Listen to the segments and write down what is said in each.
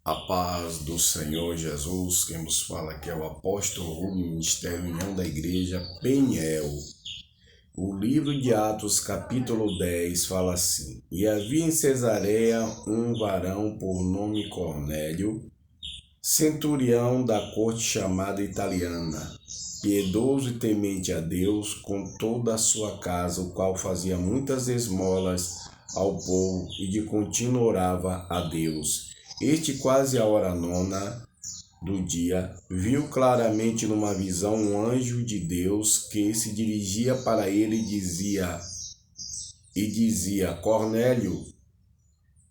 A paz do Senhor Jesus, quem nos fala aqui é o apóstolo Rubem, Ministério União da Igreja Peniel. O livro de Atos, capítulo 10, fala assim: E havia em Cesareia um varão por nome Cornélio, centurião da corte chamada italiana, piedoso e temente a Deus com toda a sua casa, o qual fazia muitas esmolas ao povo e de contínuo orava a Deus. Este, quase a hora nona do dia, viu claramente numa visão um anjo de Deus que se dirigia para ele e dizia: Cornélio.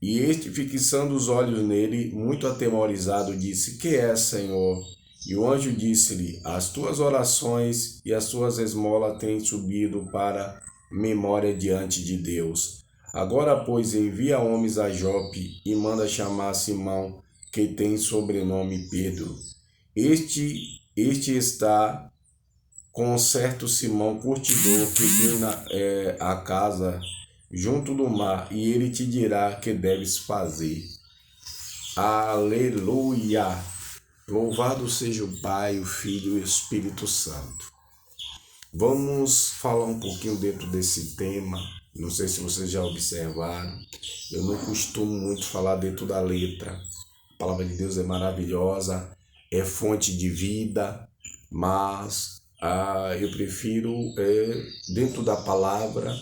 E este, fixando os olhos nele, muito atemorizado, disse: Que é, Senhor? E o anjo disse-lhe: As tuas orações e as tuas esmolas têm subido para memória diante de Deus. Agora, pois, envia homens a Jope e manda chamar Simão, que tem sobrenome Pedro. Este está com certo Simão curtidor que tem a casa junto do mar, e ele te dirá que deves fazer. Aleluia! Louvado seja o Pai, o Filho e o Espírito Santo. Vamos falar um pouquinho dentro desse tema. Não sei se vocês já observaram, eu não costumo muito falar dentro da letra. A palavra de Deus é maravilhosa, é fonte de vida, mas eu prefiro, dentro da palavra,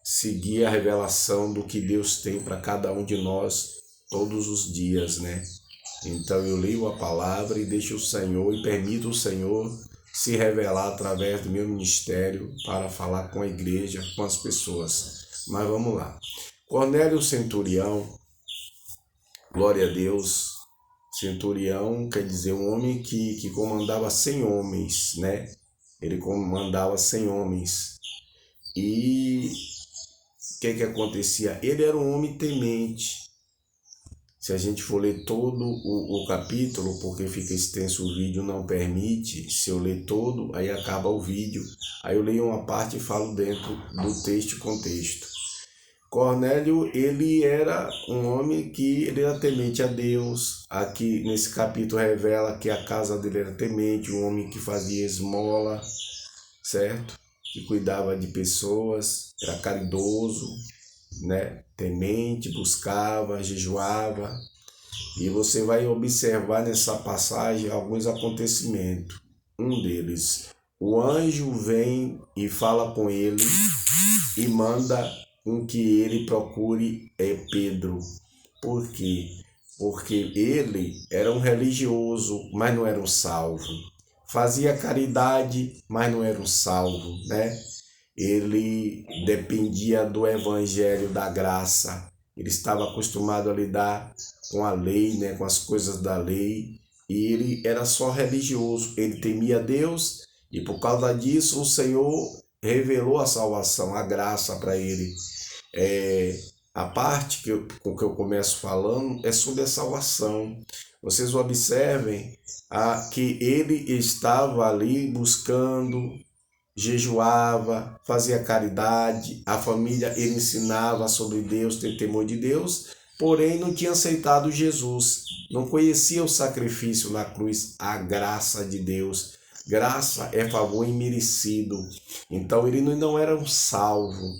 seguir a revelação do que Deus tem para cada um de nós todos os dias, né? Então eu leio a palavra e deixo o Senhor e permito o Senhor se revelar através do meu ministério para falar com a igreja, com as pessoas. Mas vamos lá. Cornélio centurião, glória a Deus. Centurião quer dizer um homem que comandava 100 homens, né? Ele comandava 100 homens. E o que acontecia? Ele era um homem temente. Se a gente for ler todo o capítulo, porque fica extenso o vídeo, não permite. Se eu ler todo, aí acaba o vídeo. Aí eu leio uma parte e falo dentro do texto e contexto. Cornélio, ele era um homem que ele era temente a Deus. Aqui nesse capítulo revela que a casa dele era temente, um homem que fazia esmola, certo? Que cuidava de pessoas, era caridoso, né? Temente, buscava, jejuava. E você vai observar nessa passagem alguns acontecimentos. Um deles, o anjo vem e fala com ele e manda com que ele procure Pedro. Por quê? Porque ele era um religioso, mas não era um salvo. Fazia caridade, mas não era um salvo, né? Ele dependia do evangelho da graça. Ele estava acostumado a lidar com a lei, né, com as coisas da lei, e ele era só religioso. Ele temia Deus e por causa disso o Senhor revelou a salvação, a graça para ele. A parte com que eu começo falando é sobre a salvação. Vocês observem que ele estava ali buscando, jejuava, fazia caridade, a família ele ensinava sobre Deus, ter temor de Deus, porém não tinha aceitado Jesus, não conhecia o sacrifício na cruz, a graça de Deus. Graça é favor imerecido. Então ele não era um salvo.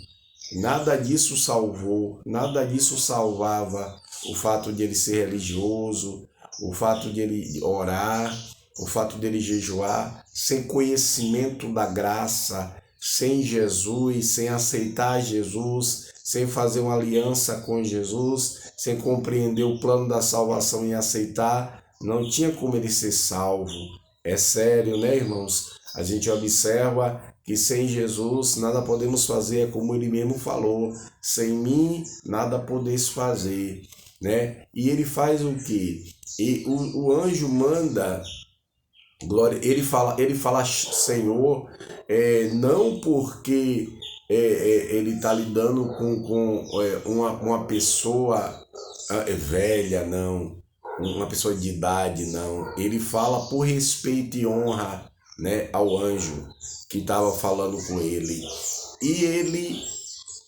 Nada disso salvou, nada disso salvava o fato de ele ser religioso, o fato de ele orar, o fato dele jejuar, sem conhecimento da graça, sem Jesus, sem aceitar Jesus, sem fazer uma aliança com Jesus, sem compreender o plano da salvação e aceitar, não tinha como ele ser salvo. É sério, né, irmãos? A gente observa que sem Jesus nada podemos fazer, é como ele mesmo falou: sem mim nada podeis fazer, né? E ele faz o quê? E o anjo manda, glória, ele fala Senhor, não porque ele está lidando com uma pessoa velha, não, uma pessoa de idade, não. Ele fala por respeito e honra, né, ao anjo que estava falando com ele. E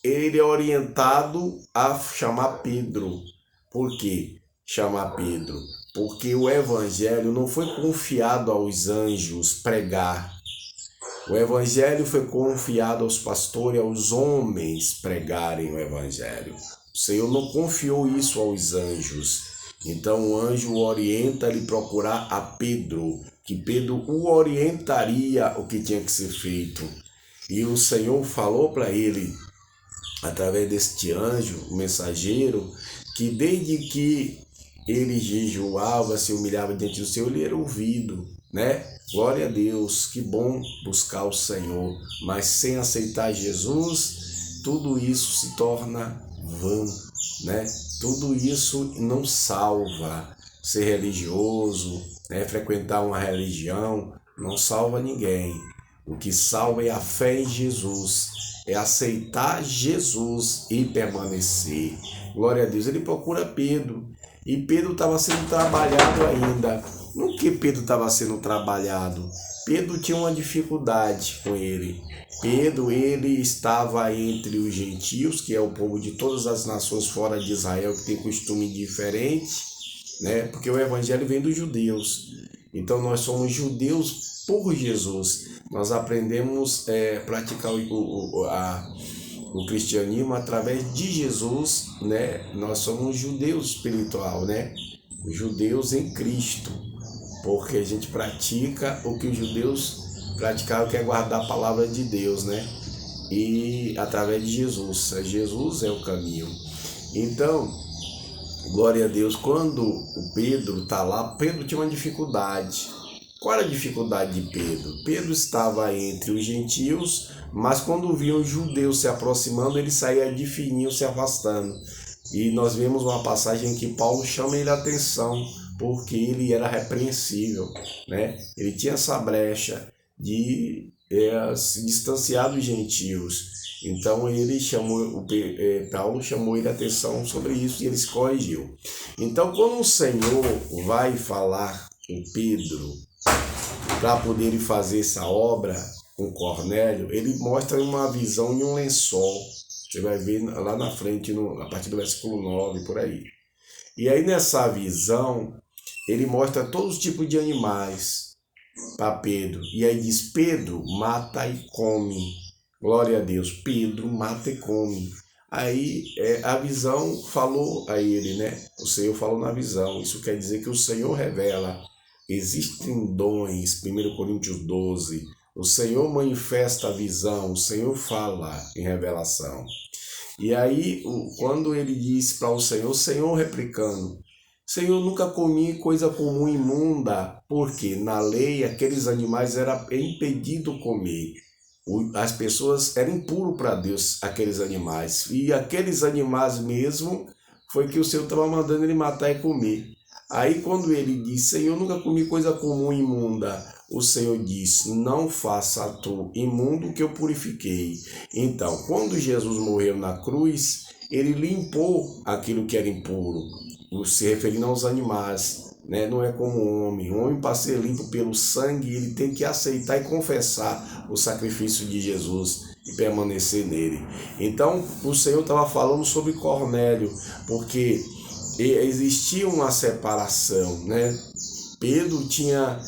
ele é orientado a chamar Pedro. Por quê? chamar Pedro? Porque o evangelho não foi confiado aos anjos pregar. O evangelho foi confiado aos pastores, aos homens pregarem o evangelho. O Senhor não confiou isso aos anjos. Então o anjo o orienta a ele procurar a Pedro, que Pedro o orientaria o que tinha que ser feito. E o Senhor falou para ele, através deste anjo, o mensageiro, que desde que ele jejuava, se humilhava diante do Senhor, ele era ouvido, né? Glória a Deus, que bom buscar o Senhor, mas sem aceitar Jesus, tudo isso se torna vão, né? Tudo isso não salva. Ser religioso, né? Frequentar uma religião, não salva ninguém. O que salva é a fé em Jesus, é aceitar Jesus e permanecer. Glória a Deus. Ele procura Pedro, e Pedro estava sendo trabalhado ainda. No que Pedro estava sendo trabalhado? Pedro tinha uma dificuldade com ele. Pedro, ele estava entre os gentios, que é o povo de todas as nações fora de Israel, que tem costume diferente, né? Porque o evangelho vem dos judeus. Então nós somos judeus por Jesus. Nós aprendemos a praticar o cristianismo através de Jesus, né? Nós somos judeus espiritual, né? Judeus em Cristo, porque a gente pratica o que os judeus praticavam, que é guardar a palavra de Deus, né? E através de Jesus. Jesus é o caminho. Então, glória a Deus, quando o Pedro está lá, Pedro tinha uma dificuldade. Qual era a dificuldade de Pedro? Pedro estava entre os gentios, mas quando via os judeus se aproximando, ele saía de fininho, se afastando. E nós vemos uma passagem em que Paulo chama ele a atenção, porque ele era repreensível, né? Ele tinha essa brecha de se distanciar dos gentios. Então ele Paulo chamou ele a atenção sobre isso e ele se corrigiu. Então quando o Senhor vai falar com Pedro para poder fazer essa obra com Cornélio, ele mostra uma visão em um lençol. Você vai ver lá na frente, a partir do versículo 9, por aí. E aí nessa visão, ele mostra todos os tipos de animais para Pedro. E aí diz, Pedro, mata e come. Glória a Deus, Pedro mata e come. Aí a visão falou a ele, né? O Senhor falou na visão. Isso quer dizer que o Senhor revela. Existem dons, 1 Coríntios 12. O Senhor manifesta a visão, o Senhor fala em revelação. E aí, quando ele disse para o Senhor replicando, Senhor, nunca comi coisa comum imunda, porque na lei aqueles animais era impedido comer. As pessoas eram impuros para Deus, aqueles animais. E aqueles animais mesmo, foi que o Senhor estava mandando ele matar e comer. Aí quando ele disse, Senhor, nunca comi coisa comum imunda, o Senhor disse, não faça tu imundo que eu purifiquei. Então, quando Jesus morreu na cruz, ele limpou aquilo que era impuro, se referindo aos animais, né? Não é como o homem para ser limpo pelo sangue, ele tem que aceitar e confessar o sacrifício de Jesus e permanecer nele. Então, o Senhor estava falando sobre Cornélio, porque existia uma separação, né? Pedro tinha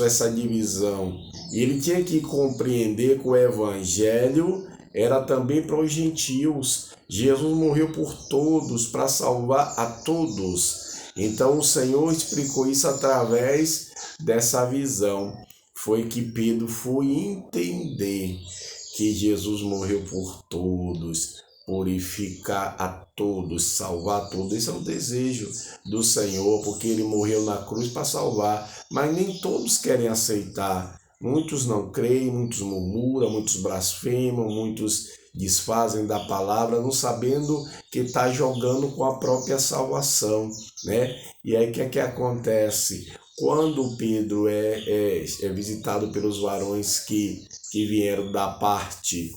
essa divisão, e ele tinha que compreender que o evangelho era também para os gentios. Jesus morreu por todos, para salvar a todos. Então o Senhor explicou isso através dessa visão. Foi que Pedro foi entender que Jesus morreu por todos, purificar a todos, salvar todos. Esse é o desejo do Senhor, porque ele morreu na cruz para salvar, mas nem todos querem aceitar. Muitos não creem, muitos murmuram, muitos blasfemam, muitos desfazem da palavra, não sabendo que está jogando com a própria salvação, né? E aí o que é que acontece? Quando Pedro é visitado pelos varões que vieram da parte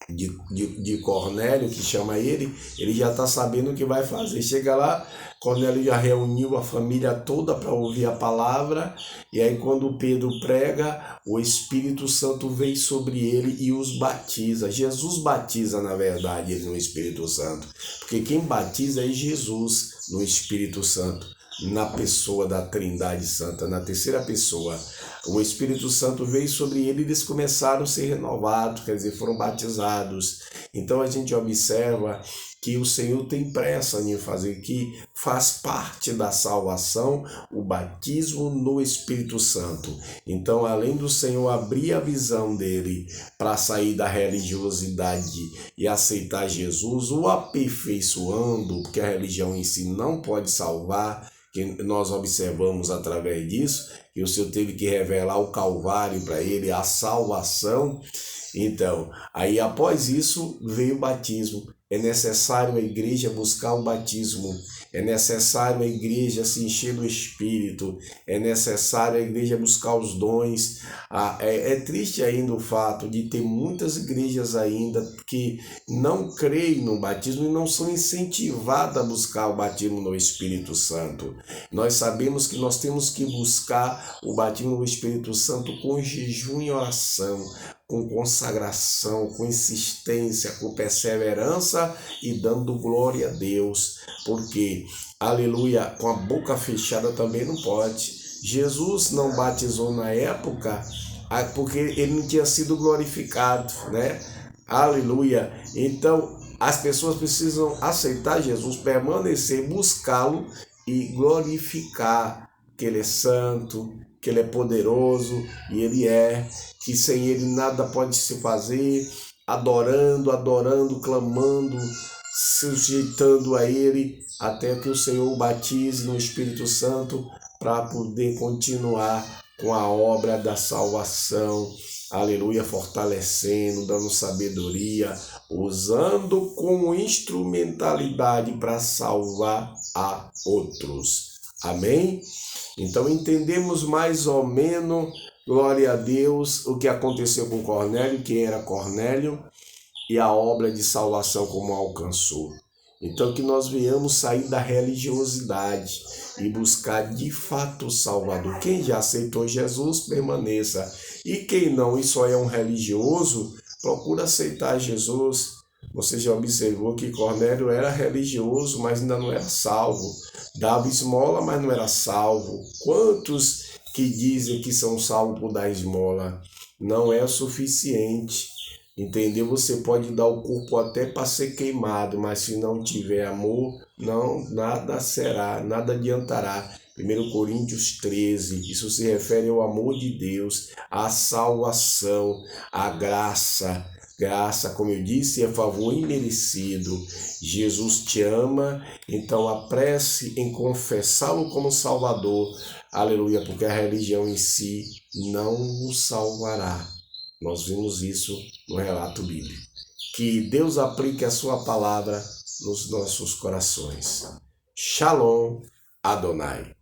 de Cornélio, que chama ele já está sabendo o que vai fazer. Chega lá, Cornélio já reuniu a família toda para ouvir a palavra, e aí quando Pedro prega, o Espírito Santo vem sobre ele e os batiza. Jesus batiza, na verdade, ele no Espírito Santo, porque quem batiza é Jesus. no Espírito Santo, na pessoa da Trindade Santa, na terceira pessoa. O Espírito Santo veio sobre ele e eles começaram a ser renovados, quer dizer, foram batizados. Então a gente observa que o Senhor tem pressa em fazer, que faz parte da salvação o batismo no Espírito Santo. Então, além do Senhor abrir a visão dele para sair da religiosidade e aceitar Jesus, o aperfeiçoando, porque a religião em si não pode salvar, que nós observamos através disso, que o Senhor teve que revelar o Calvário para ele, a salvação. Então, aí após isso veio o batismo. É necessário a igreja buscar o batismo, é necessário a igreja se encher do Espírito, é necessário a igreja buscar os dons. É triste ainda o fato de ter muitas igrejas ainda que não creem no batismo e não são incentivadas a buscar o batismo no Espírito Santo. Nós sabemos que nós temos que buscar o batismo no Espírito Santo com jejum e oração, com consagração, com insistência, com perseverança e dando glória a Deus, porque, aleluia, com a boca fechada também não pode. Jesus não batizou na época porque ele não tinha sido glorificado, né? Aleluia. Então, as pessoas precisam aceitar Jesus, permanecer, buscá-lo e glorificar que ele é santo, que ele é poderoso, e ele é, que sem ele nada pode se fazer, adorando, clamando, sujeitando a ele, até que o Senhor o batize no Espírito Santo, para poder continuar com a obra da salvação, aleluia, fortalecendo, dando sabedoria, usando como instrumentalidade para salvar a outros. Amém? Então entendemos mais ou menos, glória a Deus, o que aconteceu com Cornélio, quem era Cornélio, e a obra de salvação como alcançou. Então que nós venhamos sair da religiosidade e buscar de fato o Salvador. Quem já aceitou Jesus, permaneça. E quem não e só é um religioso, procura aceitar Jesus. Você já observou que Cornélio era religioso, mas ainda não era salvo. Dava esmola, mas não era salvo. Quantos que dizem que são salvos por dar esmola? Não é o suficiente. Entendeu? Você pode dar o corpo até para ser queimado, mas se não tiver amor, não, nada será, nada adiantará. 1 Coríntios 13, isso se refere ao amor de Deus, à salvação, à graça. Graça, como eu disse, é favor imerecido. Jesus te ama, então apresse em confessá-lo como Salvador. Aleluia, porque a religião em si não o salvará. Nós vimos isso no relato bíblico. Que Deus aplique a sua palavra nos nossos corações. Shalom Adonai.